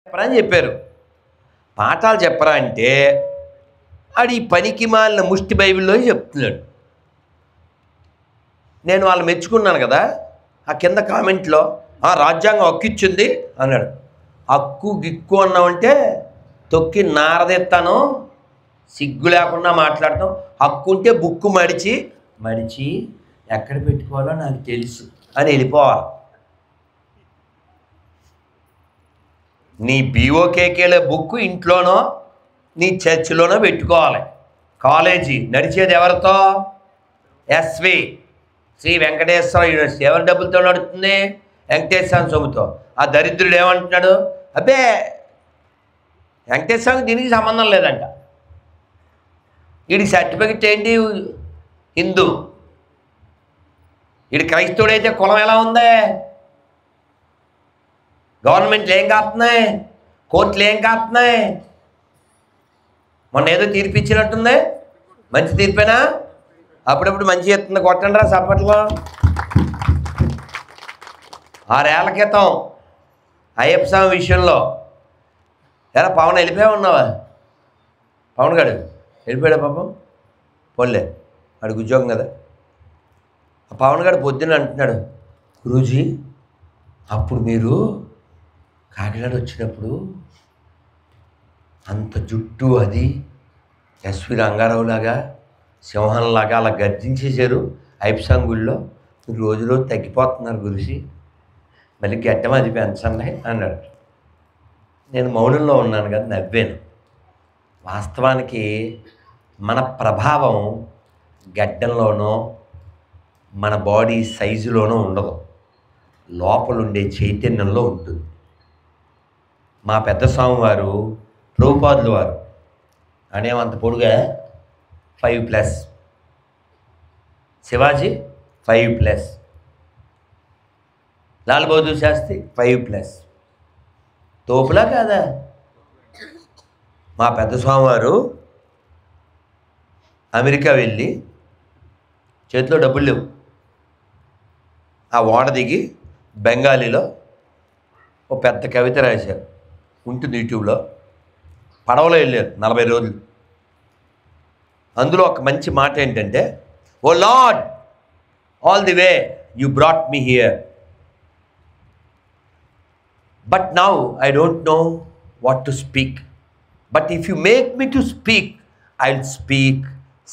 చెప్పరా అని చెప్పారు. పాఠాలు చెప్పరా అంటే ఆడు ఈ పనికి మాలిన ముష్టి బైబిల్లో చెప్తున్నాడు. నేను వాళ్ళు మెచ్చుకున్నాను కదా, ఆ కింద కామెంట్లో రాజ్యాంగం హక్కు ఇచ్చింది అన్నాడు. హక్కు గిక్కు అన్నామంటే తొక్కి నారదెత్తాను, సిగ్గు లేకుండా మాట్లాడతాం. హక్కు ఉంటే బుక్కు మడిచి ఎక్కడ పెట్టుకోవాలో నాకు తెలుసు అని వెళ్ళిపోవాలి. నీ బీఓకేకేలో బుక్ ఇంట్లోనో నీ చర్చిలోనో పెట్టుకోవాలి. కాలేజీ నడిచేది ఎవరితో? SV Sri Venkateswara university. ఎవరి డబ్బులతో నడుస్తుంది? వెంకటేశ్వర సొమ్ముతో. ఆ దరిద్రుడు ఏమంటున్నాడు? అబ్బే వెంకటేశ్వరకి దీనికి సంబంధం లేదంట. వీడికి సర్టిఫికెట్ ఏంటి? హిందూ. వీడి క్రైస్తవుడైతే కులం ఎలా ఉంది? గవర్నమెంట్లు ఏం కాస్తున్నాయి? కోర్టులు ఏం కాస్తున్నాయి? మొన్న ఏదో తీర్పు ఇచ్చినట్టుంది. మంచి తీర్పేనా? అప్పుడప్పుడు మంచి చెప్తుంది. కొట్టండి రా సప్పట్లో. 6 ఏళ్ల క్రితం అయ్యప్ప స్వామి విషయంలో ఎలా పవన్ వెళ్ళిపోయా ఉన్నావా? పవన్ గారు వెళ్ళిపోయాడా పాపం? పోలే, వాడికి ఉద్యోగం కదా. ఆ పవన్ గారు పొద్దున్న అంటున్నాడు, గురూజీ అప్పుడు మీరు కాకినాడ వచ్చినప్పుడు అంత జుట్టు అది ఎస్వి రంగారావులాగా సింహంలాగా అలా గర్జించేశారు అయ్యప్ప గుళ్ళో. మీరు రోజు రోజు తగ్గిపోతున్నారు గురుజీ, మళ్ళీ గడ్డం అది పెంచండి అన్నాడు. నేను మౌనంలో ఉన్నాను కదా, నవ్వాను. వాస్తవానికి మన ప్రభావం గడ్డంలోనో మన బాడీ సైజులోనో ఉండదు, లోపలుండే చైతన్యంలో ఉంటుంది. మా పెద్ద స్వామి వారు ప్రభుపాదులు వారు అనేమంత పొడుగా 5+, శివాజీ 5+, లాల్ బహదూర్ శాస్త్రి 5+. తోపులా కాదా? మా పెద్ద స్వామివారు అమెరికా వెళ్ళి చేతిలో డబ్బులు లేవు, ఆ ఓడ దిగి బెంగాలీలో ఓ పెద్ద కవిత రాశారు, ఉంటుంది యూట్యూబ్లో. పడవలో వెళ్ళారు 40 రోజులు. అందులో ఒక మంచి మాట ఏంటంటే, O Lord, all the way you brought me here, but now I don't know what to speak, but if you make me to speak I will speak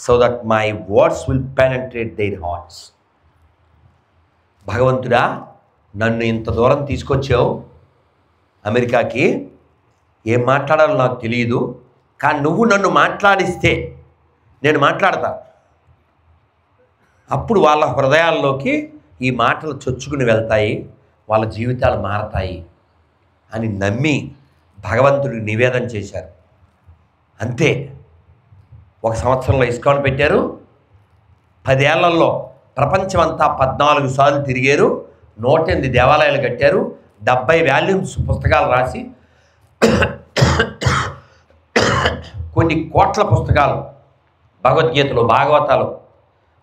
so that my words will penetrate their hearts. భగవంతుడా, నన్ను ఇంత దూరం తీసుకొచ్చావు అమెరికాకి, ఏం మాట్లాడాలో నాకు తెలియదు, కానీ నువ్వు నన్ను మాట్లాడిస్తే నేను మాట్లాడతా. అప్పుడు వాళ్ళ హృదయాల్లోకి ఈ మాటలు చొచ్చుకుని వెళ్తాయి, వాళ్ళ జీవితాలు మారతాయి అని నమ్మి భగవంతుడికి నివేదన చేశారు. అంతే. 1 సంవత్సరంలో ఇస్కాన్ పెట్టారు. 10 ఏళ్లలో ప్రపంచమంతా 14 సార్లు తిరిగారు. 108 దేవాలయాలు కట్టారు. 70 వాల్యూమ్స్ పుస్తకాలు రాసి కొన్ని కోట్ల పుస్తకాలు, భగవద్గీతలు, భాగవతాలు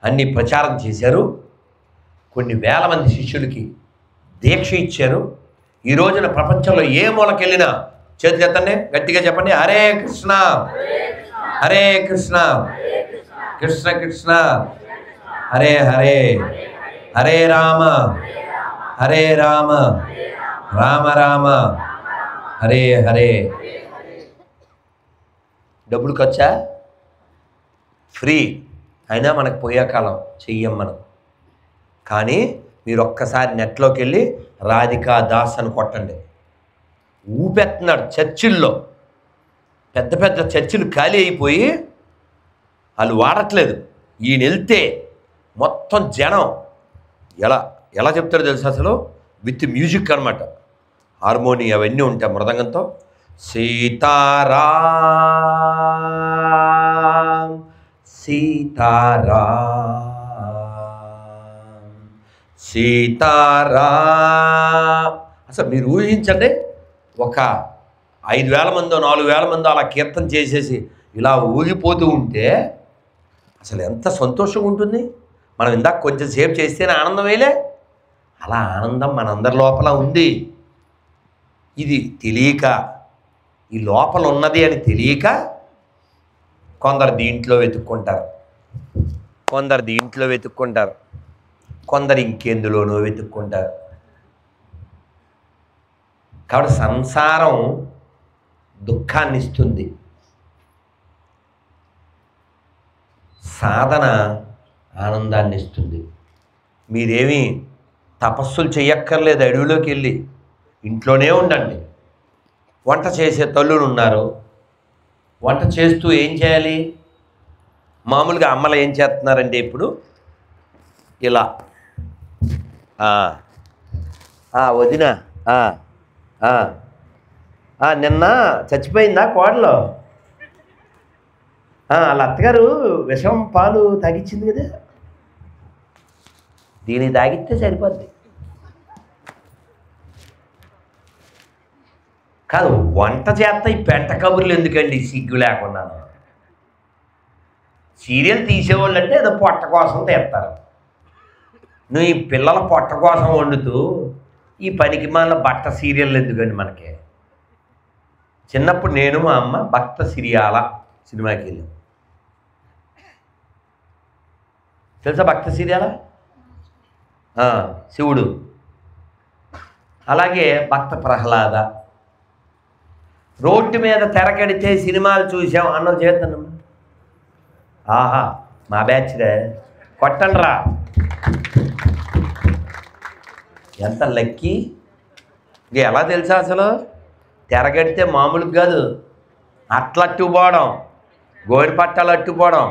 అన్నీ ప్రచారం చేశారు. కొన్ని వేల మంది శిష్యులకి దీక్ష ఇచ్చారు. ఈ రోజున ప్రపంచంలో ఏ మూలకెళ్ళినా చేతులు ఎత్తండి, గట్టిగా చెప్పండి, హరే కృష్ణ హరే కృష్ణ కృష్ణ కృష్ణ హరే హరే, హరే రామ హరే రామ రామ రామ హరే హరే. డబ్బులు ఖర్చా? ఫ్రీ. అయినా మనకు పోయే కాలం చెయ్యం మనం. కానీ మీరు ఒక్కసారి నెట్లోకి వెళ్ళి రాధికా దాస్ అని కొట్టండి, ఊపెత్తున్నాడు. చర్చిల్లో పెద్ద పెద్ద చర్చిలు ఖాళీ అయిపోయి వాళ్ళు వాడట్లేదు. ఈయన వెళ్తే మొత్తం జనం ఎలా ఎలా చెప్తారో తెలుసు అసలు, విత్ మ్యూజిక్ అనమాట, హార్మోని అవన్నీ ఉంటాయి, మృదంగంతో. సీతారాం సీతారాం సీతారాం. అసలు మీరు ఊహించండి, ఒక 5,000 మందో 4,000 మందో అలా కీర్తన చేసేసి ఇలా ఊగిపోతూ ఉంటే అసలు ఎంత సంతోషంగా ఉంటుంది. మనం ఇందాక కొంచెం సేపు చేస్తేనే ఆనందం వేయలే, అలా ఆనందం మనందరి లోపల ఉంది. ఇది తెలియక ఈ లోపల ఉన్నది అని తెలియక కొందరు దీంట్లో వెతుక్కుంటారు, కొందరు ఇంకెందులోనో వెతుక్కుంటారు. కాబట్టి సంసారం దుఃఖాన్ని ఇస్తుంది, సాధన ఆనందాన్ని ఇస్తుంది. మీరేమీ తపస్సులు చెయ్యక్కర్లేదు, అడవిలోకి వెళ్ళి ఇంట్లోనే ఉండండి. వంట చేసే తల్లులు ఉన్నారు, వంట చేస్తూ ఏం చేయాలి? మామూలుగా అమ్మలు ఏం చేస్తున్నారంటే ఇప్పుడు ఇలా వదిన నిన్న చచ్చిపోయిందా కోడలో, వాళ్ళ అత్తగారు విషం పాలు తాగిచ్చింది కదా, దీన్ని తాగిస్తే సరిపోద్ది. కాదు, వంట చేస్తా ఈ పెంట కబుర్లు ఎందుకండి సిగ్గు లేకున్నాను? సీరియల్ తీసేవాళ్ళు అంటే ఏదో పొట్ట కోసం తీస్తారు. నువ్వు ఈ పిల్లల పొట్ట కోసం వండుతూ ఈ పనికి మాల భక్త సీరియల్ ఎందుకండి మనకి? చిన్నప్పుడు నేను మా అమ్మ భక్త సిరియాల సినిమాకి వెళ్ళాం. తెలుసా భక్త సిరియాల? శివుడు. అలాగే భక్త ప్రహ్లాద. రోడ్డు మీద తెరకెడితే సినిమాలు చూసాం అన్నది చేస్తున్నాం. ఆహా, మా బ్యాచ్రే, కొట్టండి రా. ఎంత లక్కీ! ఇంక ఎలా తెలుసా అసలు? తెరగడితే మామూలుగా కాదు, అట్లట్టుపోవడం, గోడి పట్టాలు అట్టుపోవడం,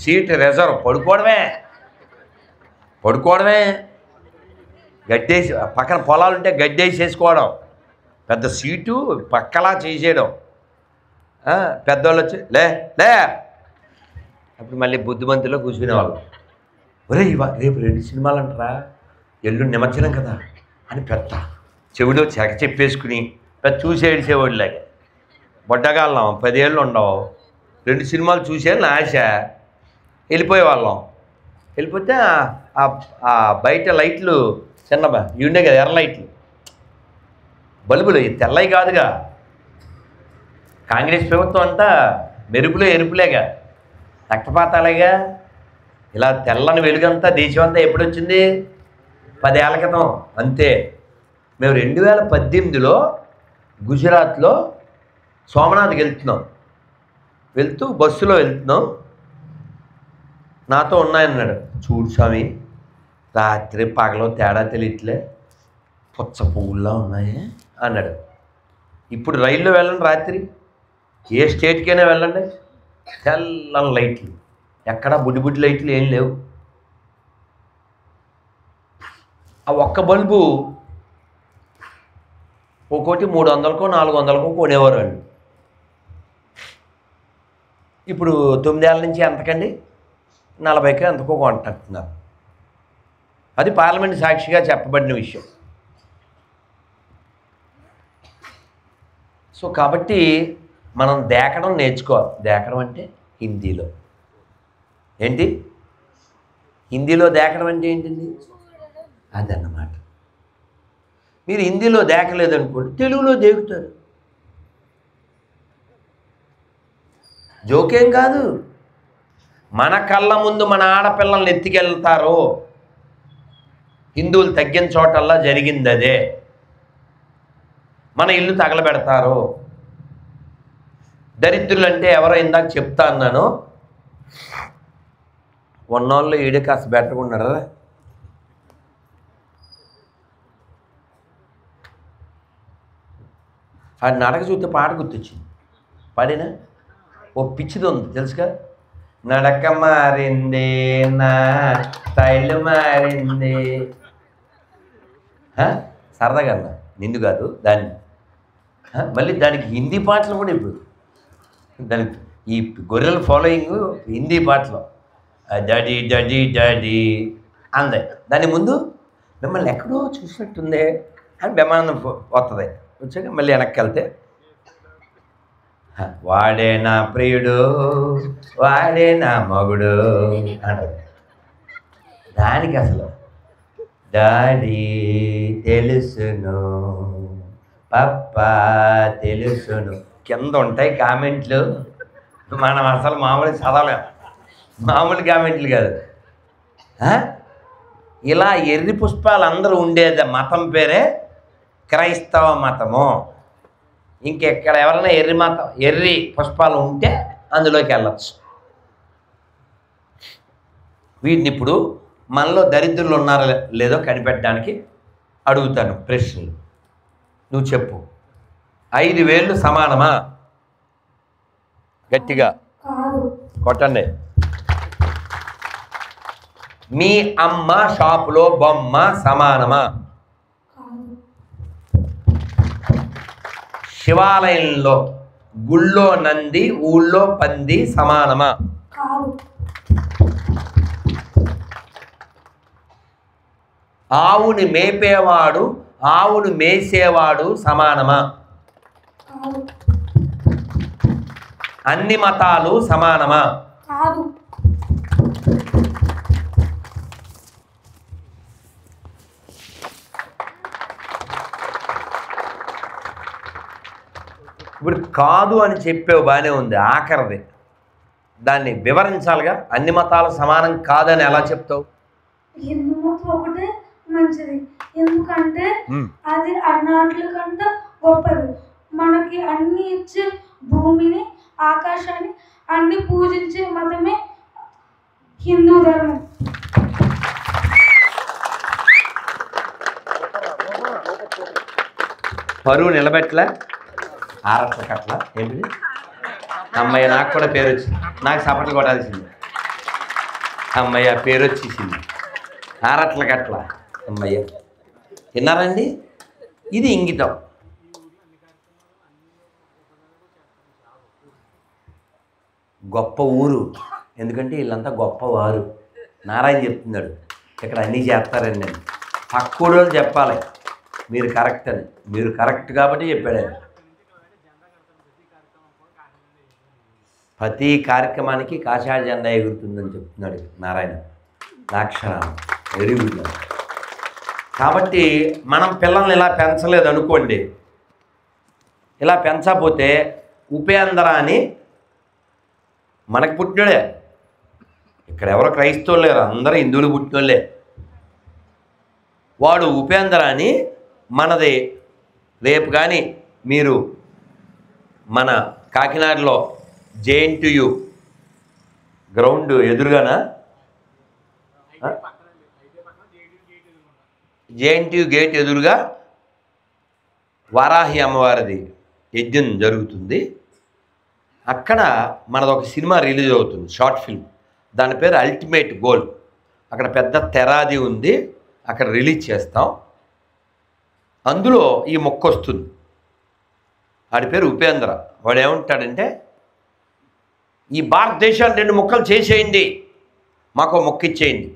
సీట్ రిజర్వ్, పడుకోవడమే, గడ్డేసి పక్కన పొలాలు ఉంటే గడ్డేసి వేసుకోవడం, పెద్ద సీటు పక్కలా చేసేయడం. పెద్దవాళ్ళు వచ్చి లే అప్పుడు మళ్ళీ బుద్ధిమంతులో కూర్చునేవాళ్ళు. ఒరే రేపు 2 సినిమాలు అంటారా, ఎల్లుండి నిమజ్జనం కదా అని పెద్ద చెవిలో చెప్పేసుకుని పెద్ద చూసి ఏడిసేవాళ్ళలాగా. బొడ్డగాళ్ళం 10 ఏళ్ళు ఉండవు, 2 సినిమాలు చూసేయాలని ఆశ. వెళ్ళిపోయేవాళ్ళం. వెళ్ళిపోతే ఆ బయట లైట్లు చిన్న ఇవి ఉండే కదా, ఎర్ర లైట్లు, బల్బులు, తెల్లవి కాదుగా. కాంగ్రెస్ ప్రభుత్వం అంతా మెరుపులే ఎరుపులేగా, రక్తపాతాలేగా. ఇలా తెల్లని వెలుగంతా దేశం అంతా ఎప్పుడు వచ్చింది? 10 ఏళ్ల క్రితం అంతే. మేము 2018లో గుజరాత్లో సోమనాథ్కి వెళ్తూ బస్సులో వెళ్తున్నాం. నాతో ఉన్నాయన్నాడు. చూడు స్వామి, రాత్రి పగలో తేడా తెలియట్లే, పుచ్చ పువ్వుల్లా ఉన్నాయి అన్నాడు. ఇప్పుడు రైల్లో వెళ్ళండి, రాత్రి ఏ స్టేట్కైనా వెళ్ళండి, తెల్లని లైట్లు, ఎక్కడ బుడ్డి లైట్లు ఏం లేవు. ఆ ఒక్క బల్బు ఒక్కోటి 300కో 400కో కొనేవారు వాళ్ళు. ఇప్పుడు 9 ఏళ్ళ నుంచి ఎంతకండి? 40కో ఎంతకో కొంటున్నారు. అది పార్లమెంట్ సాక్షిగా చెప్పబడిన విషయం. సో కాబట్టి మనం దేకడం నేర్చుకోవాలి. దేకడం అంటే హిందీలో ఏంటి? హిందీలో దేకడం అంటే ఏంటింది? అదన్నమాట. మీరు హిందీలో దేకలేదనుకోండి, తెలుగులో దేకుతారు. జోకేం కాదు. మన కళ్ళ ముందు మన ఆడపిల్లల్ని ఎత్తికెళ్తారు. హిందువులు తగ్గిన చోటల్లా జరిగింది అదే. మన ఇల్లు తగలబెడతారు. దరిద్రులు అంటే ఎవరో ఇందాక చెప్తా అన్నాను. ఉన్నోళ్ళు ఈడే కాస్త బెటర్గా ఉన్నారా? ఆ నడక చూస్తే పాట గుర్తొచ్చింది. పాడినా ఓ పిచ్చిది ఉంది తెలుసుగా. నడక మారింది, నా స్టైల్ మారింది. సరదాగా అన్నా, నిండు కాదు దాన్ని. మళ్ళీ దానికి హిందీ పాటలు కూడా ఇప్పుడు దానికి ఈ గొర్రెల ఫాలోయింగ్ హిందీ పాటలు. డాడీ డాడీ డాడీ అందే. దాని ముందు మిమ్మల్ని ఎక్కడో చూసినట్టుందే అని బెమానం వస్తుంది. వచ్చాక మళ్ళీ వెనక్కి వెళ్తే వాడే నా ప్రియుడు, వాడే నా మగుడు అంటది. దానికి అసలు డాడీ తెలుసును, పప్పా తెలుసును, కింద ఉంటాయి కామెంట్లు. మనం అసలు మామూలు చదవలేం, మామూలు కామెంట్లు కాదు. ఇలా ఎర్రి పుష్పాలు అందరూ ఉండేది మతం పేరే క్రైస్తవ మతము. ఇంకెక్కడ ఎవరైనా ఎర్రి పుష్పాలు ఉంటే అందులోకి వెళ్ళచ్చు. వీటిని ఇప్పుడు మనలో దరిద్రులు ఉన్నారో లేదో కనిపెట్టడానికి అడుగుతాను ప్రశ్నలు. నువ్వు చెప్పు. 5 వేళ్ళు సమానమా? గట్టిగా కొట్టండి. మీ అమ్మ షాపులో బొమ్మ సమానమా? శివాలయంలో గుళ్ళో నంది ఊళ్ళో పంది సమానమా? ఆవుని మేపేవాడు ఆవును మేసేవాడు సమానమా? అన్ని మతాలు సమానమా? ఇప్పుడు కాదు అని చెప్పేవి బాగానే ఉంది, ఆఖరిది దాన్ని వివరించాలిగా. అన్ని మతాలు సమానం కాదని ఎలా చెప్తావు? హిందూ మతం ఒకటే మంచిది, ఎందుకంటే అది అన్నాట్ల కంటే గొప్పది. మనకి అన్ని ఇచ్చే భూమిని ఆకాశాన్ని అన్ని పూజించే మతమే హిందూ ధర్మం. పరువు నిలబెట్టలే, ఆరట్ల కట్ల ఏంటిది? అమ్మయ్య, నాకు కూడా పేరు వచ్చింది, నాకు సపట్లు కొట్టాల్సింది. అమ్మయ్య పేరు వచ్చేసింది, ఆరట్ల కట్ల. అమ్మయ్య, విన్నారండి? ఇది ఇంగితం. గొప్ప ఊరు, ఎందుకంటే వీళ్ళంతా గొప్పవారు. నారాయణ చెప్తున్నాడు ఇక్కడ అన్నీ చేస్తారండి. నేను పక్కూడో చెప్పాలి మీరు కరెక్ట్ అని. మీరు కరెక్ట్ కాబట్టి చెప్పాడు ఆయన. ప్రతి కార్యక్రమానికి కాషాయ జెండా ఎగురుతుందని చెప్తున్నాడు నారాయణ. నాక్షరాలు very good. కాబట్టి మనం పిల్లల్ని ఇలా పెంచలేదు అనుకోండి, ఇలా పెంచకపోతే ఉపేంద్ర అని మనకు పుట్టినోడే. ఇక్కడ ఎవరో క్రైస్తవులు లేరు, అందరూ హిందువులు పుట్టినోళ్ళే. వాడు ఉపేంద్ర అని మనది రేపు కానీ మీరు మన కాకినాడలో JNTU గ్రౌండ్ ఎదురుగానా, JNTU గేట్ ఎదురుగా వారాహి అమ్మవారిది యజ్ఞం జరుగుతుంది. అక్కడ మనది ఒక సినిమా రిలీజ్ అవుతుంది, షార్ట్ ఫిల్మ్. దాని పేరు అల్టిమేట్ గోల్. అక్కడ పెద్ద తెరాది ఉంది, అక్కడ రిలీజ్ చేస్తాం. అందులో ఈ మొక్క వస్తుంది. వాడి పేరు ఉపేంద్ర. వాడు ఏమంటాడంటే, ఈ భారతదేశాన్ని 2 ముక్కలు చేసేయండి, మాకు మొక్క ఇచ్చేయండి.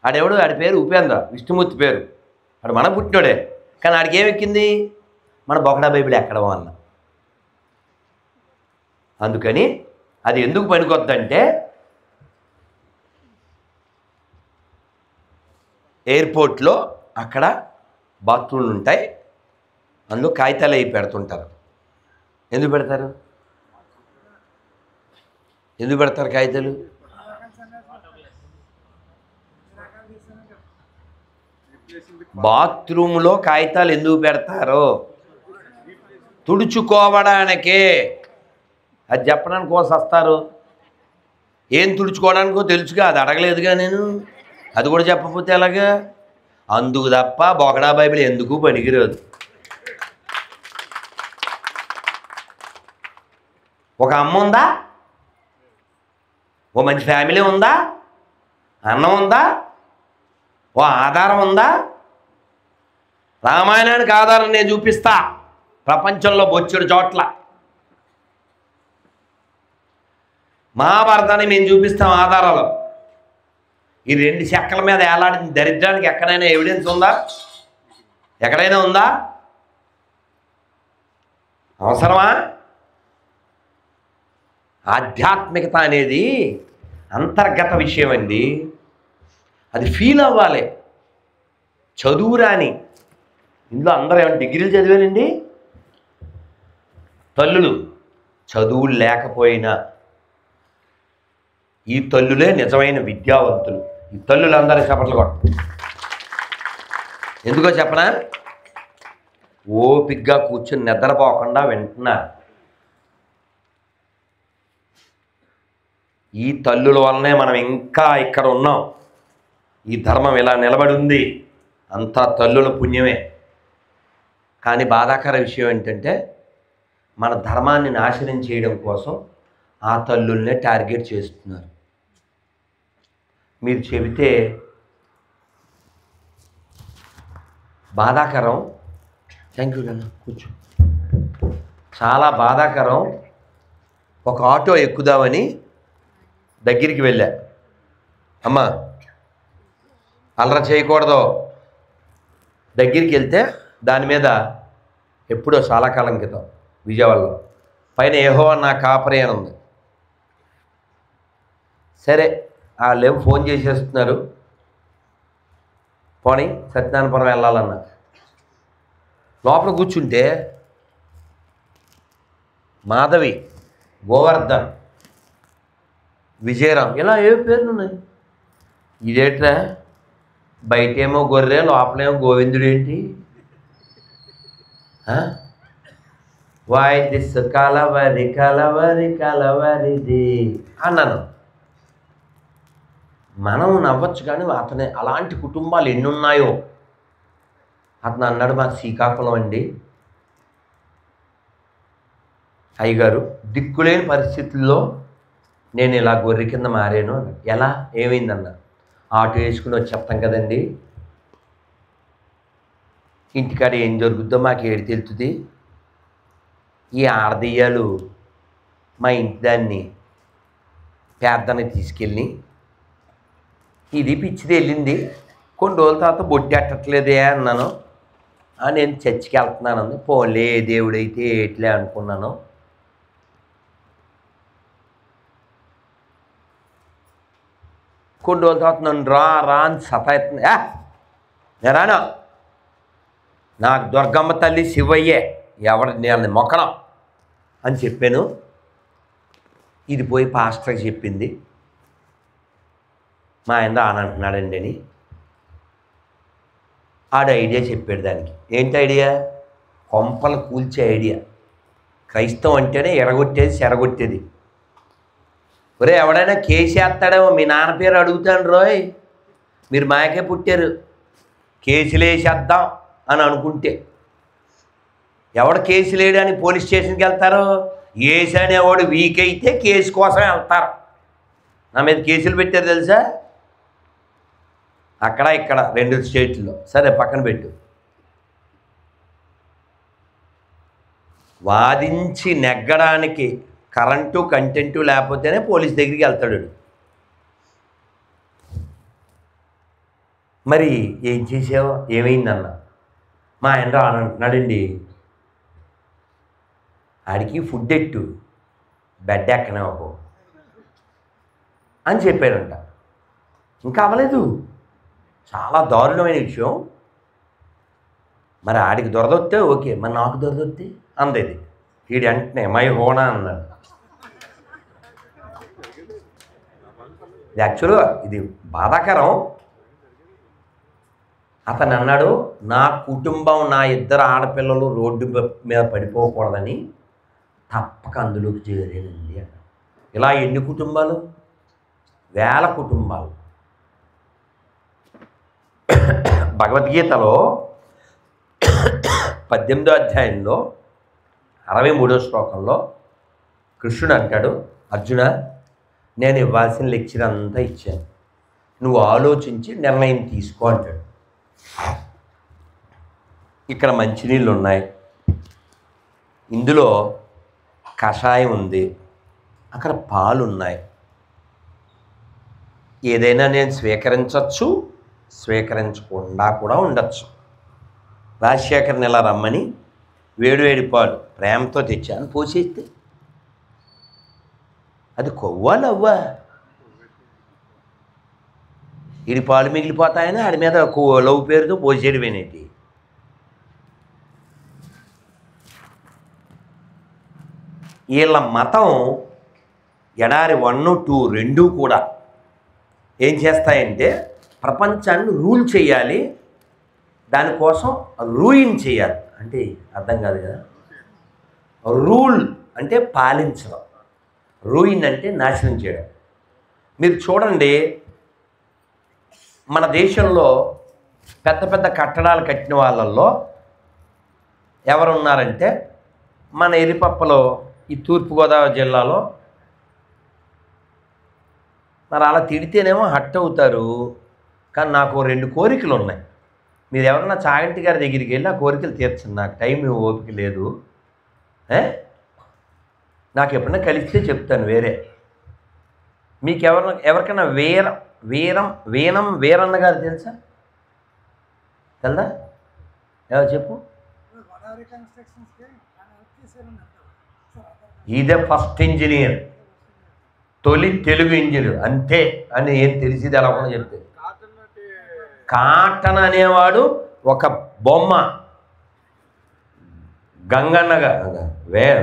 ఆడెవడు? ఆడి పేరు ఉపేంద్ర, విష్ణుమూర్తి పేరు. వాడు మన పుట్టినోడే, కానీ ఆడికి ఏమెక్కింది? మన బొకడా బైబిల్ ఎక్కడం వల్ల. అందుకని అది ఎందుకు పనికొద్దంటే, ఎయిర్పోర్ట్లో అక్కడ బాత్రూమ్లు ఉంటాయి, అందులో కాగితాలు అవి పెడుతుంటారు. ఎందుకు పెడతారు? ఎందుకు పెడతారు కాగితాలు? బాత్రూంలో కాగితాలు ఎందుకు పెడతారో తుడుచుకోవడానికే. అది చెప్పడానికి కోసం వస్తారు. ఏం తుడుచుకోవడానికో తెలుసుగా, అది అడగలేదుగా నేను. అది కూడా చెప్పకపోతే ఎలాగా? అందుకు తప్ప బొకడా బైబిల్ ఎందుకు పనికిరాదు. ఒక అమ్మ ఉందా? ఓ మంచి ఫ్యామిలీ ఉందా? అన్నం ఉందా? ఓ ఆధారం ఉందా? రామాయణానికి ఆధారం నేను చూపిస్తా, ప్రపంచంలో బొచ్చెడు చోట్ల. మహాభారతాన్ని మేము చూపిస్తాం ఆధారాలు. ఈ 2 చెక్కల మీద ఏలాడిన దరిద్రానికి ఎక్కడైనా ఎవిడెన్స్ ఉందా? ఎక్కడైనా ఉందా? అవసరమా? ఆధ్యాత్మికత అనేది అంతర్గత విషయం అండి. అది ఫీల్ అవ్వాలి. చదువురాని ఇందులో అందరూ ఏమైనా డిగ్రీలు చదివానండి? తల్లులు చదువులు లేకపోయినా ఈ తల్లులే నిజమైన విద్యావంతులు. ఈ తల్లులందరూ చప్పట్లు కొట్టారు. ఎందుకో చెప్పనా? ఓపిగ్గా కూర్చొని నిద్రపోకుండా వింటున్నారు. ఈ తల్లుల వల్లనే మనం ఇంకా ఇక్కడ ఉన్నాం. ఈ ధర్మం ఇలా నిలబడి ఉంది. అంతా తల్లుల పుణ్యమే. కానీ బాధాకర విషయం ఏంటంటే మన ధర్మాన్ని నాశనం చేయడం కోసం ఆ తల్లుల్నే టార్గెట్ చేస్తున్నారు. మీరు చెబితే బాధాకరం. థ్యాంక్ యూ నాన్న, కూర్చో. చాలా బాధాకరం. ఒక ఆటో ఎక్కుదామని దగ్గరికి వెళ్ళా. అమ్మా అల్లరి చేయకూడదు. దగ్గరికి వెళ్తే దాని మీద ఎప్పుడో చాలా కాలం క్రితం విజయవాడలో పైన యెహోవా నా కాపరి అని ఉంది. సరే వాళ్ళేమో ఫోన్ చేసేస్తున్నారు, పోనీ సత్యనారాయణపురం వెళ్ళాలన్నా. లోపల కూర్చుంటే మాధవి, గోవర్ధన్, విజయరామ్ ఇలా ఏ పేర్లు ఉన్నాయి. ఇదేట్రా బయటేమో గొర్రె లోపలేమో గోవిందుడు ఏంటి? వాయ్ దిస్ కలవరి కలవరి కలవరిది అన్నాను. మనం నవ్వచ్చు కానీ అతనే అలాంటి కుటుంబాలు ఎన్నున్నాయో. అతను అన్నాడు, మా శ్రీకాకుళం అండి అయ్యగారు, దిక్కులేని పరిస్థితుల్లో నేను ఇలా గొర్రె కింద మారాను అన్నాడు. ఎలా ఏమైందన్నా? ఆటో వేసుకుని వచ్చి చెప్తాం కదండి, ఇంటికాడ ఏం జరుగుద్దో మాకు ఏడు తెలుస్తుంది. ఈ ఆడదెయ్యాలు మా ఇంటి దాన్ని పేదని తీసుకెళ్ళి ఇది పిచ్చిది వెళ్ళింది, కొన్ని రోజుల తర్వాత బొట్టి ఎట్టట్లేదే అన్నాను. నేను చర్చికి వెళ్తున్నాను అంది. పోలే దేవుడైతే ఏట్లే అనుకున్నాను. కొన్ని రోజుల తర్వాత నన్ను రా రా అని సతాయిస్తుంది. నేను రాను, నాకు దుర్గమ్మ తల్లి శివయ్యే, ఎవరు నేను మొక్కడం అని చెప్పాను. ఇది పోయి పాస్టర్కి చెప్పింది. మా ఆయన అంటున్నాడండి అని ఆడు ఐడియా చెప్పాడు. దానికి ఏంటి ఐడియా? కొంపలు కూల్చే ఐడియా. క్రైస్తవం అంటేనే ఎరగొట్టేది చెరగొట్టేది. ఒరే ఎవడైనా కేసు వేస్తాడేమో, మీ నాన్న పేరు అడుగుతాను రోయ్, మీరు మాకే పుట్టారు, కేసులు వేసేద్దాం అని అనుకుంటే ఎవడు కేసు లేడని పోలీస్ స్టేషన్కి వెళ్తారు? ఏసు అనేవాడు వీక్ అయితే కేసు కోసం వెళ్తారు. నా మీద కేసులు పెట్టారు తెలుసా, అక్కడ ఇక్కడ 2 స్టేట్లో. సరే పక్కన పెట్టు. వాదించి నెగ్గడానికి కరెంటు కంటెంటు లేకపోతేనే పోలీస్ దగ్గరికి వెళ్తాడు. మరి ఏం చేసావు, ఏమైందన్న? మా ఆయన అంటున్నాడండి, ఆడికి ఫుడ్ ఎట్టు, బెడ్ ఎక్కనే ఒక అని చెప్పాడంట. ఇంకా అవ్వలేదు, చాలా దారుణమైన విషయం. మరి ఆడికి దొరదొస్తే ఓకే, మరి నాకు దొరదొస్తే అందేది. వీడి వెంటనే మై హోనా అన్నాడు. యాక్చువల్గా ఇది బాధాకరం. అతను అన్నాడు, నా కుటుంబం, నా 2 ఆడపిల్లలు రోడ్డు మీద పడిపోకూడదని తప్పక అందులోకి చేరేనండి అన్న. ఇలా ఎన్ని కుటుంబాలు? 1000 కుటుంబాలు. భగవద్గీతలో 18వ అధ్యాయంలో 63వ శ్లోకంలో కృష్ణుడు అంటాడు, అర్జున నేను ఇవ్వాల్సిన లెక్చర్ అంతా ఇచ్చాను, నువ్వు ఆలోచించి నిర్ణయం తీసుకో అంటాడు. ఇక్కడ మంచినీళ్ళు ఉన్నాయి, ఇందులో కషాయం ఉంది, అక్కడ పాలు ఉన్నాయి. ఏదైనా నేను స్వీకరించవచ్చు, స్వీకరించకుండా కూడా ఉండొచ్చు. రాజశేఖర్ని ఇలా రమ్మని వేడివేడి పాలు ప్రేమతో తెచ్చాను, పోసేస్తే అది కొవ్వా నవ్వా? ఇది పాలు మిగిలిపోతాయని ఆడి మీద లవ్ పేరుతో పోసేయడమేనేటి. వీళ్ళ మతం ఎడారి 1, 2 రెండూ కూడా ఏం చేస్తాయంటే ప్రపంచాన్ని రూల్ చేయాలి, దానికోసం రూయిన్ చేయాలి. అంటే అర్థం కాదు కదా. రూల్ అంటే పాలించడం, రూయిన్ అంటే నాశనం చేయడం. మీరు చూడండి, మన దేశంలో పెద్ద పెద్ద కట్టడాలు కట్టిన వాళ్ళల్లో ఎవరున్నారంటే మన ఎరిపప్పలో ఈ తూర్పుగోదావరి జిల్లాలో. మరి అలా తిడితేనేమో హట్ అవుతారు. కానీ నాకు 2 కోరికలు ఉన్నాయి. మీరు ఎవరన్నా చాగంటి గారి దగ్గరికి వెళ్ళి ఆ కోరికలు తీర్చండి. నాకు టైం ఓపిక లేదు. నాకు ఎప్పుడన్నా కలిస్తే చెప్తాను. వేరే మీకు ఎవరికైనా వీరన్న గారు తెలుసా? తెలదా? ఎవరు చెప్పు. ఈదే ఫస్ట్ ఇంజనీర్, తొలి తెలుగు ఇంజనీర్ అంతే అని ఏం తెలిసింది ఎలా కూడా చెప్తే. కాటన్ అనేవాడు ఒక బొమ్మ. గంగన్న గారు,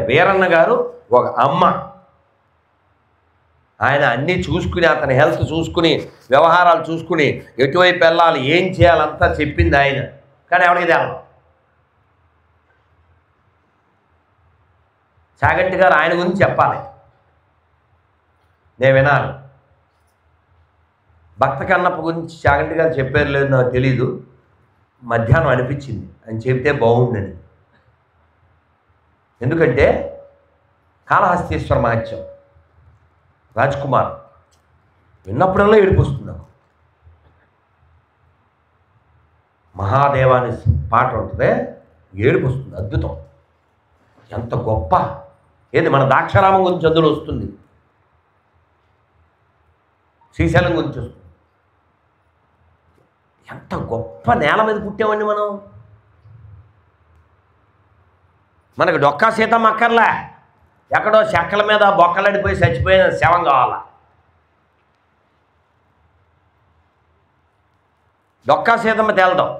వీరన్న గారు ఒక అమ్మ. ఆయన అన్నీ చూసుకుని, అతని హెల్త్ చూసుకుని, వ్యవహారాలు చూసుకుని, ఎటువైపు వెళ్ళాలి, ఏం చేయాలంతా చెప్పింది ఆయన. కానీ ఎవరికి తెలం. చాగంటి గారు ఆయన గురించి చెప్పాలి, నేను వినాలి. భక్త కన్నప్ప గురించి చాగంటి గారు చెప్పారు లేదు నాకు తెలీదు. మధ్యాహ్నం అనిపించింది అని చెబితే బాగుండని. ఎందుకంటే కాళహస్తీశ్వర మహత్యం రాజ్కుమార్ విన్నప్పుడల్లా ఏడుపు వస్తుంది నాకు. మహాదేవాని పాట ఉంటుంది, ఏడుపు వస్తుంది. అద్భుతం, ఎంత గొప్ప. ఏది మన దాక్షారామం గురించి అందులో వస్తుంది, శ్రీశైలం గురించి వస్తుంది. ఎంత గొప్ప నేల మీద పుట్టామండి మనం. మనకు డొక్కా సీతమ్మ అక్కర్లే, ఎక్కడో చెక్కల మీద బొక్కలడిపోయి చచ్చిపోయిన శవం కావాలా. డొక్కా సీతమ్మ తేలదాం,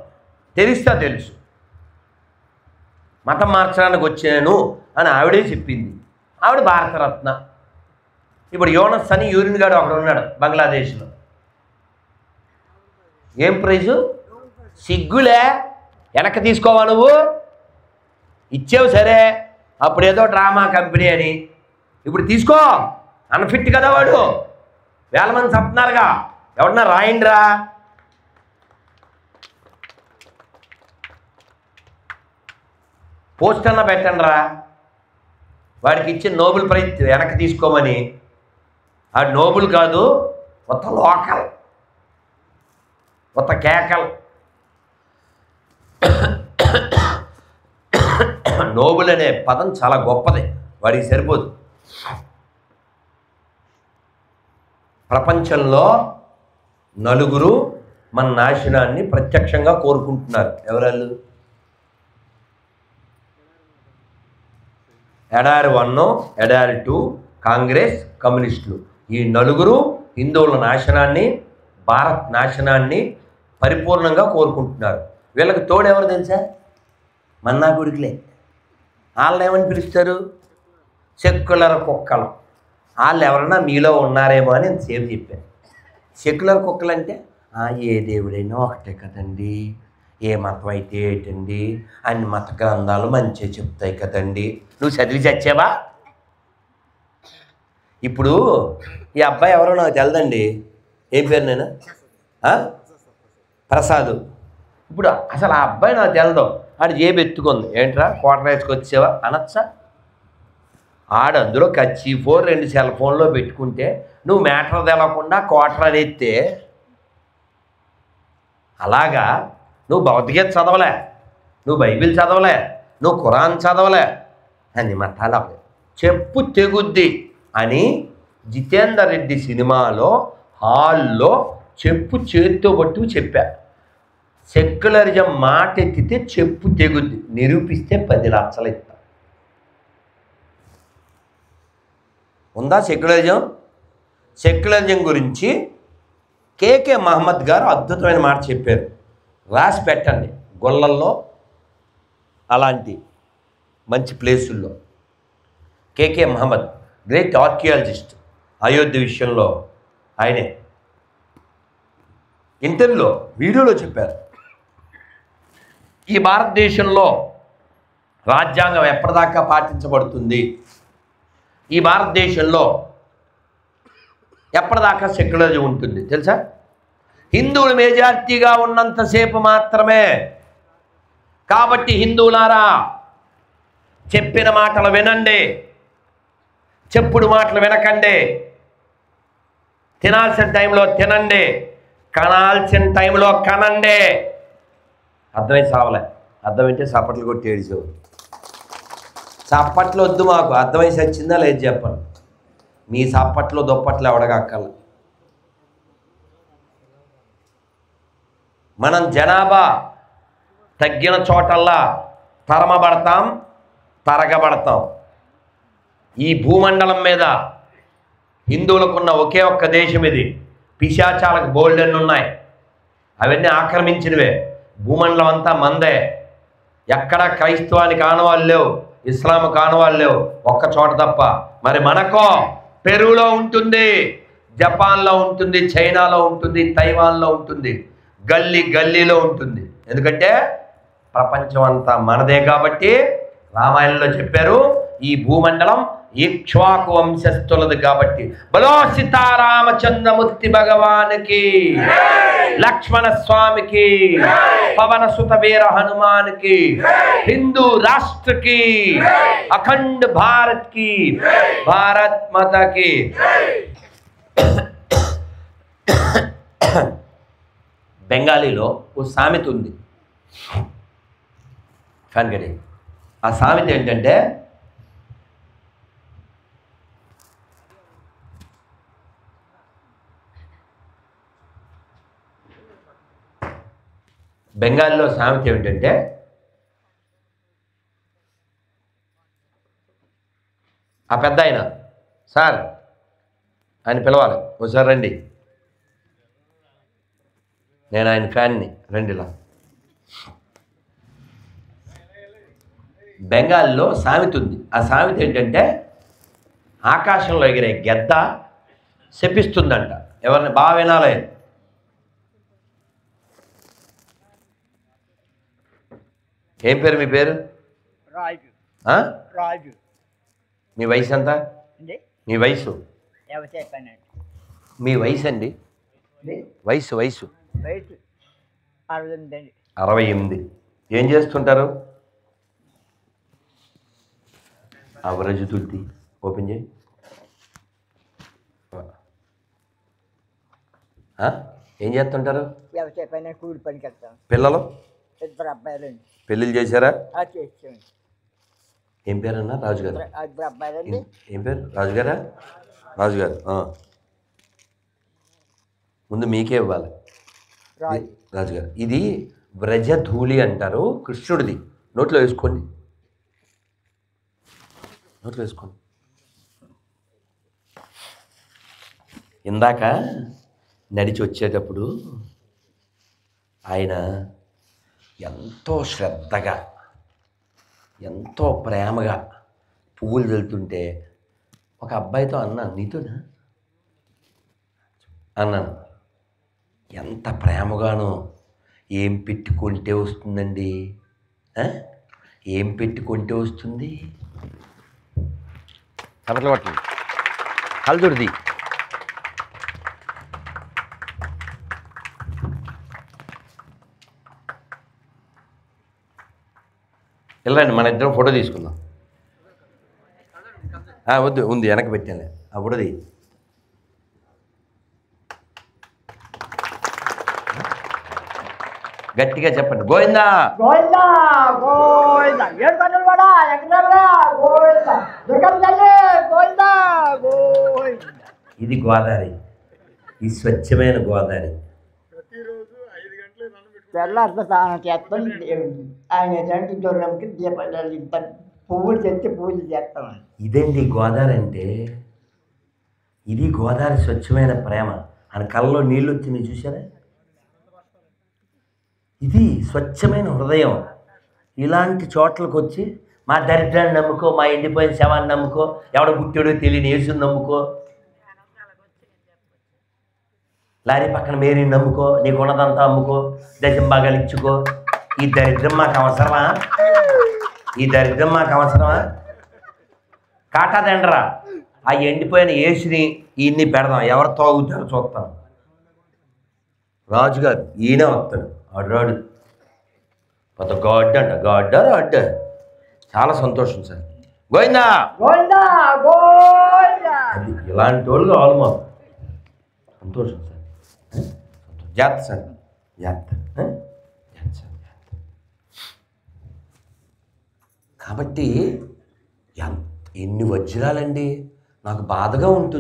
తెలిస్తా తెలుసు. మతం మార్చడానికి వచ్చాను అని ఆవిడే చెప్పింది. ఆవిడ భారతరత్న. ఇప్పుడు యోనస్ అని యూరిన్ గాడు అక్కడ ఉన్నాడు బంగ్లాదేశ్లో. ఏం ప్రైజు? సిగ్గులే, వెనక్కి తీసుకోవా నువ్వు? ఇచ్చావు సరే, అప్పుడేదో డ్రామా కంపెనీ అని. ఇప్పుడు తీసుకో, అన్ఫిట్ కదా వాడు. వేల మంది చెప్తున్నారుగా, ఎవరన్నా రాయండిరా. పోస్ట్ అన్నా పెట్టండి రా, వాడికి ఇచ్చిన నోబెల్ ప్రైజ్ వెనక్కి తీసుకోమని. ఆ నోబెల్ కాదు, మొత్తం లోకల్, మొత్తం కేకల్. నోబెల్ అనే పదం చాలా గొప్పది, వాడికి సరిపోదు. ప్రపంచంలో నలుగురు మన నాశనాన్ని ప్రత్యక్షంగా కోరుకుంటున్నారు. ఎవరాళ్ళు? ఎడారి 1, ఎడారి 2, కాంగ్రెస్, కమ్యూనిస్టులు. ఈ నలుగురు హిందువుల నాశనాన్ని, భారత్ నాశనాన్ని పరిపూర్ణంగా కోరుకుంటున్నారు. వీళ్ళకి తోడు ఎవరు తెలుసా? మన్నా కొడుకులే. వాళ్ళని ఏమని పిలుస్తారు? సెక్యులర్ కుక్కలు. వాళ్ళు ఎవరన్నా మీలో ఉన్నారేమో అని సేపు చెప్పాను. సెక్యులర్ కుక్కలు అంటే ఏ దేవుడైనా ఒకటే కదండి, ఏ మతం అయితే ఏంటండి, అన్ని మత గ్రంథాలు మంచిగా చెప్తాయి కదండి. నువ్వు చదివి చచ్చావా? ఇప్పుడు ఈ అబ్బాయి ఎవరో నాకు తెలదండి, ఏం పేరు నేను ప్రసాద్. ఇప్పుడు అసలు ఆ అబ్బాయి నాకు తెలదు. ఆడు జేబు ఎత్తుకుంది, ఏంట్రా క్వార్టర్ వేసుకు వచ్చావా అనొచ్చా? ఆడు అందులో కచ్చి 2 సెల్ ఫోన్లో పెట్టుకుంటే నువ్వు మ్యాటర్ తెలవకుండా క్వార్టర్ అని ఎత్తే అలాగా. నువ్వు భగవద్గీత చదవలే, నువ్వు బైబిల్ చదవలే, నువ్వు ఖురాన్ చదవలే, అన్ని మతాలు అవ్వలేదు. చెప్పు తెగుద్ది అని జితేందర్ రెడ్డి సినిమాలో హాల్లో చెప్పు చేత్తో పట్టు చెప్పా. సెక్యులరిజం మాట ఎత్తితే చెప్పు తెగుద్ది, నిరూపిస్తే 10 లక్షలు ఇస్తా. ఉందా సెక్యులరిజం? సెక్యులరిజం గురించి కేకే మహమ్మద్ గారు అద్భుతమైన మాట చెప్పారు, రాసి పెట్టండి గొల్లల్లో అలాంటి మంచి ప్లేసుల్లో. కేకే మహమ్మద్, గ్రేట్ ఆర్కియాలజిస్ట్. అయోధ్య విషయంలో ఆయనే ఇంటర్వ్యూలో వీడియోలో చెప్పారు, ఈ భారతదేశంలో రాజ్యాంగం ఎప్పటిదాకా పాటించబడుతుంది, ఈ భారతదేశంలో ఎప్పటిదాకా సెక్యులరిజం ఉంటుంది తెలుసా? హిందువులు మెజారిటీగా ఉన్నంతసేపు మాత్రమే. కాబట్టి హిందువులారా, చెప్పిన మాటలు వినండి, చెప్పుడు మాటలు వినకండి. తినాల్సిన టైంలో తినండి, కనాల్సిన టైంలో కనండి. అర్థమై సావలే, అర్థమైతే చప్పట్లు కొట్టి ఏడిసేవు. చప్పట్లు వద్దు మాకు, అర్థమై సచ్చిందా లేదు చెప్పను. మీ చప్పట్లు దుప్పట్లు ఎవడగక్కల. మనం జనాభా తగ్గిన చోటల్లా తరమబడతాం, తరగబడతాం. ఈ భూమండలం మీద హిందువులకున్న ఒకే ఒక్క దేశం ఇది. పిశాచాలకు బోల్డెన్ ఉన్నాయి, అవన్నీ ఆక్రమించినవే. భూమండలం అంతా మందే. ఎక్కడ క్రైస్తవానికి ఆనవాళ్ళు లేవు, ఇస్లాంకు ఆనవాళ్ళు లేవు, ఒక్క చోట తప్ప. మరి మనకో పెరులో ఉంటుంది, జపాన్లో ఉంటుంది, చైనాలో ఉంటుంది, తైవాన్లో ఉంటుంది, గల్లీ గల్లీలో ఉంటుంది. ఎందుకంటే ప్రపంచం అంతా మనదే. కాబట్టి రామాయణంలో చెప్పారు, ఈ భూమండలం ఇక్ష్వాకు వంశస్థులది. కాబట్టి బలో సీతారామచంద్రమూర్తి భగవానికి, లక్ష్మణ స్వామికి, పవన సుత వీర హనుమానికి, హిందూ రాష్ట్ర की, अखंड भारत की, भारत माता की. బెంగాలీలో ఓ సామెత ఉంది, కనగడి. ఆ సామెత ఏంటంటే, బెంగాలీలో సామెత ఏమిటంటే, ఆ పెద్ద ఆయన సార్ ఆయన పిలవాలి, ఒకసారి రండి, నేను ఆయన ఫ్యాన్ని, రండిలా. బెంగాల్లో సామెత ఉంది. ఆ సామెత ఏంటంటే, ఆకాశంలో ఎగిరే గెద్ద శపిస్తుందంట ఎవరిని. బాగా వినాలి. ఏం పేరు మీ పేరు? రాజు. రాజు. మీ వయసు ఎంత? మీ వయసు? మీ వయసు అండి? వయసు వయసు 68. ఏం చేస్తుంటారు? అవరేజ్ తుల్తి ఓపెన్ చేయి. ఏం చేస్తుంటారు? వ్యవసాయ పని, కూలి పనికి వెళ్తాం. పిల్లలు? 2 అబ్బాయిలండి. పెళ్ళిళ్ళు చేశారా? చేసాం. ఏం పేరు అన్న? రాజుగారు. 2 అబ్బాయిలండి. ఏం పేరు? రాజుగారా? రాజుగారు. ముందు మీకే ఇవ్వాలి. రాజుగారు. ఇది వ్రజధూళి అంటారు, కృష్ణుడిది. నోట్లో వేసుకోండి, నోట్లో వేసుకోండి. ఇందాక నడిచి వచ్చేటప్పుడు ఆయన ఎంతో శ్రద్ధగా, ఎంతో ప్రేమగా పువ్వులు వెళ్తుంటే ఒక అబ్బాయితో అన్నాను, నీతోనా అన్నాను. ఎంత ప్రేమగానో. ఏం పెట్టుకుంటే వస్తుందండి? ఏం పెట్టుకుంటే వస్తుంది? చప్పట్లు కొట్టండి. కలదుడిది. వెళ్ళండి, మన ఇద్దరం ఫోటో తీసుకుందాం. వద్దు, ఉంది వెనక పెట్టాను. ఆ ఫోటోది గట్టిగా చెప్పండి. గోవిందా గోవిందా గోవిందా. 7 కన్నులు కూడా ఎక్కడ గోవిందా. దుర్గమ్మ తల్లి గోవిందా గోవిందా. ఇది గోదావరి, ఈ స్వచ్ఛమైన గోదావరి. తెల్లారితో స్నానం చేస్తాం. ఆయన తండ్రి దుర్గమ్మకి దీపాలు పువ్వులు తెచ్చి పూజలు చేస్తాం. ఇదండి గోదావరి అంటే. ఇది గోదావరి స్వచ్ఛమైన ప్రేమ. ఆయన కళ్ళలో నీళ్ళు వచ్చినాయి చూసారా? ఇది స్వచ్ఛమైన హృదయం. ఇలాంటి చోట్లకు వచ్చి మా దరిద్రాన్ని నమ్ముకో, మా ఎండిపోయిన శవాన్ని నమ్ముకో, ఎవడ పుట్టాడో తెలియని యేసుని నమ్ముకో, లారీ పక్కన మేరీని నమ్ముకో, నీకు ఉన్నదంతా అమ్ముకో, దశంబాగాలు ఇచ్చుకో. ఈ దరిద్రం మాకు అవసరమా? ఈ దరిద్రం మాకు అవసరమా? కాటాదండరా, ఆ ఎండిపోయిన యేసుని ఈయన్ని పెడదాం, ఎవరు తాగుతారో చూస్తాం. రాజుగారు ఈయన వస్తాడు, ఆడు రాడు. కొత్త గాడ్ అంట, గాడ్డారు అడ్డ. చాలా సంతోషం సార్. గోయిందా గోవిందా గోవిందా. అది ఇలాంటి వాళ్ళు కావాలి మాకు. సంతోషం సార్. జాగ్రత్త సార్, జాగ్రత్త జాగ్రత్త సార్, జాగ్రత్త. కాబట్టి ఎన్ని వజ్రాలండి, నాకు బాధగా ఉంటుంది.